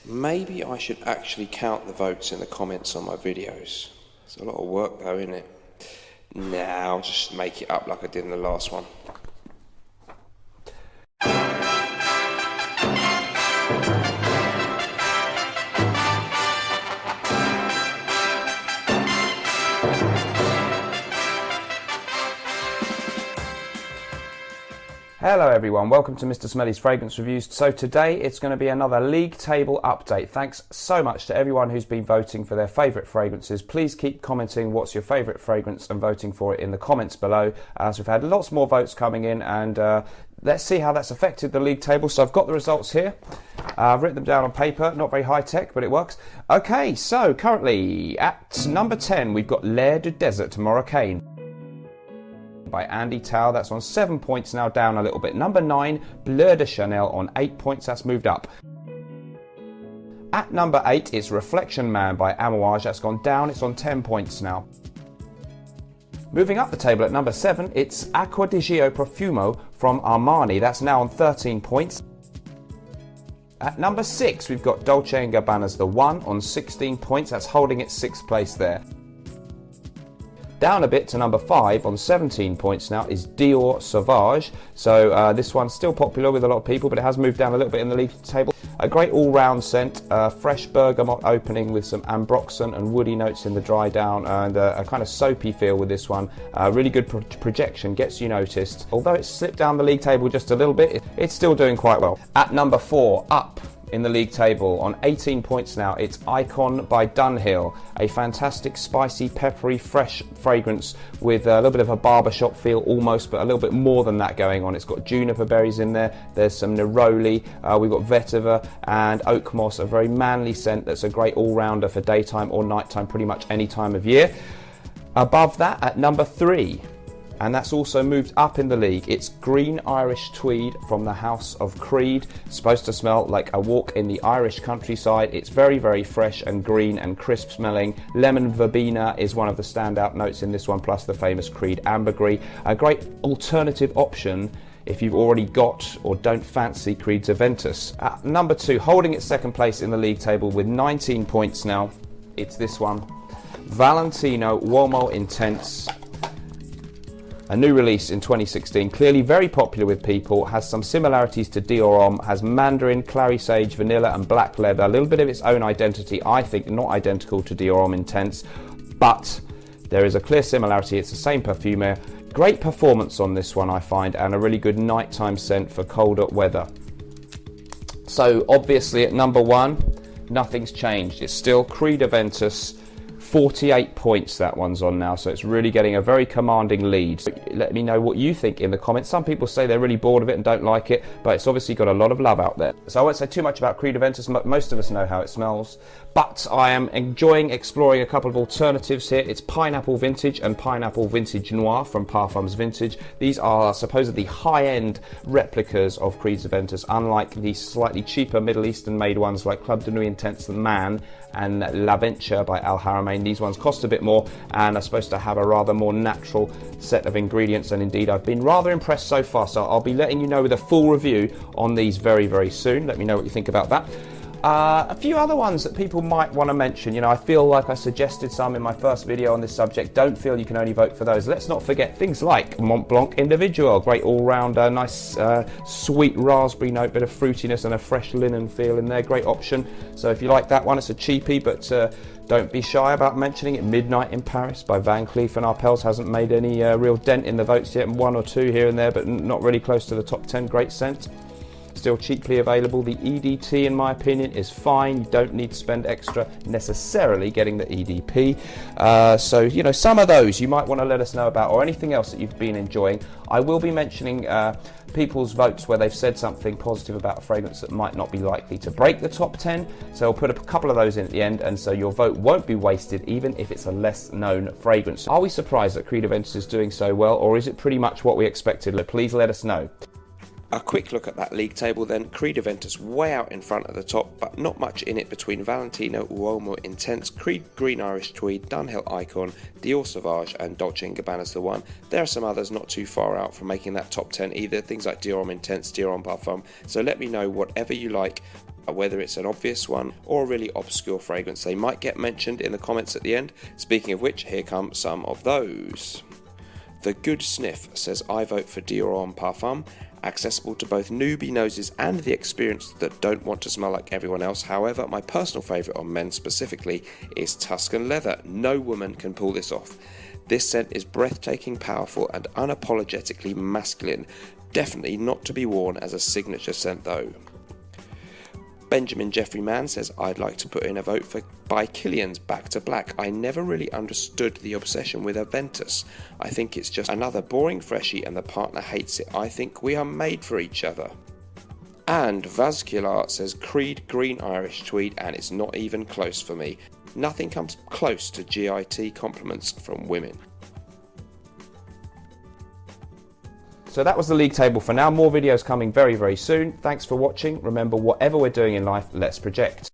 Maybe I should actually count the votes in the comments on my videos. It's a lot of work though, isn't it? Nah, I'll just make it up like I did in the last one. Hello everyone, welcome to Mr. Smelly's Fragrance Reviews. So today it's going to be another league table update. Thanks so much to everyone who's been voting for their favourite fragrances. Please keep commenting what's your favourite fragrance and voting for it in the comments below, as we've had lots more votes coming in, and let's see how that's affected the league table. So I've got the results here. I've written them down on paper, not very high tech, but it works. Okay, so currently at number 10 we've got L'air du Desert Moroccan by Andy Tao. That's on 7 points now, down a little bit. Number 9, Bleu de Chanel on 8 points. That's moved up. At number 8 is Reflection Man by Amouage. That's gone down. It's on 10 points now. Moving up the table at number 7, it's Acqua di Gio Profumo from Armani. That's now on 13 points. At number 6, we've got Dolce & Gabbana's The One on 16 points. That's holding its 6th place there. Down a bit to number 5 on 17 points now is Dior Sauvage. So this one's still popular with a lot of people, but it has moved down a little bit in the league table. A great all-round scent, fresh bergamot opening with some ambroxan and woody notes in the dry down, and a kind of soapy feel with this one. Really good projection, gets you noticed. Although it's slipped down the league table just a little bit, it's still doing quite well. At number 4, up in the league table on 18 points now, it's Icon by Dunhill, a fantastic spicy peppery fresh fragrance with a little bit of a barbershop feel almost, but a little bit more than that going on. It's got juniper berries in there, there's some neroli, we've got vetiver and oak moss, a very manly scent that's a great all-rounder for daytime or nighttime, pretty much any time of year. Above that at number 3, and that's also moved up in the league, it's Green Irish Tweed from the House of Creed. It's supposed to smell like a walk in the Irish countryside. It's very, very fresh and green and crisp smelling. Lemon verbena is one of the standout notes in this one, plus the famous Creed ambergris. A great alternative option if you've already got or don't fancy Creed's Aventus. At number 2, holding its 2nd place in the league table with 19 points now, it's this one, Valentino Uomo Intense. A new release in 2016, clearly very popular with people, has some similarities to Dior Homme, has mandarin, clary sage, vanilla and black leather, a little bit of its own identity, I think not identical to Dior Homme Intense, but there is a clear similarity. It's the same perfumer. Great performance on this one, I find, and a really good nighttime scent for colder weather. So obviously at number 1, nothing's changed. It's still Creed Aventus. 48 points that one's on now, so it's really getting a very commanding lead. So let me know what you think in the comments. Some people say they're really bored of it and don't like it, but it's obviously got a lot of love out there. So I won't say too much about Creed Aventus. Most of us know how it smells, but I am enjoying exploring a couple of alternatives here. It's Pineapple Vintage and Pineapple Vintage Noir from Parfums Vintage. These are supposedly high-end replicas of Creed's Aventus, unlike the slightly cheaper Middle Eastern made ones like Club de Nuit Intense The Man and La Venture by Al Haramain. These ones cost a bit more and are supposed to have a rather more natural set of ingredients, and indeed I've been rather impressed so far, so I'll be letting you know with a full review on these very, very soon. Let me know what you think about that. A few other ones that people might want to mention. You know, I feel like I suggested some in my first video on this subject. Don't feel you can only vote for those. Let's not forget things like Mont Blanc Individual, great all-round, nice sweet raspberry note, bit of fruitiness and a fresh linen feel in there. Great option. So if you like that one, it's a cheapie, but don't be shy about mentioning it. Midnight in Paris by Van Cleef & Arpels hasn't made any real dent in the votes yet, 1 or 2 here and there, but not really close to the top 10. Great scent. Still cheaply available. The EDT, in my opinion, is fine. You don't need to spend extra necessarily getting the EDP. So, you know, some of those you might want to let us know about, or anything else that you've been enjoying. I will be mentioning people's votes where they've said something positive about a fragrance that might not be likely to break the top 10. So I'll put a couple of those in at the end, and so your vote won't be wasted even if it's a less known fragrance. Are we surprised that Creed Aventus is doing so well, or is it pretty much what we expected? Please let us know. A quick look at that league table then. Creed Aventus way out in front at the top, but not much in it between Valentino Uomo Intense, Creed Green Irish Tweed, Dunhill Icon, Dior Sauvage and Dolce & Gabbana's The One. There are some others not too far out from making that top 10 either, things like Dior Homme Intense, Dior Homme Parfum. So let me know whatever you like whether it's an obvious one or a really obscure fragrance. They might get mentioned in the comments at the end. Speaking of which, here come some of those. The Good Sniff says, I vote for Dior Homme Parfum, accessible to both newbie noses and the experienced that don't want to smell like everyone else. However, my personal favourite on men specifically is Tuscan Leather. No woman can pull this off. This scent is breathtaking, powerful and unapologetically masculine. Definitely not to be worn as a signature scent though. Benjamin Jeffrey Mann says, I'd like to put in a vote for By Kilian's Back to Black. I never really understood the obsession with Aventus. I think it's just another boring freshie and the partner hates it. I think we are made for each other. And Vascular says, Creed Green Irish Tweed, and it's not even close for me. Nothing comes close to GIT compliments from women. So that was the league table for now. More videos coming very, very soon. Thanks for watching. Remember, whatever we're doing in life, let's project.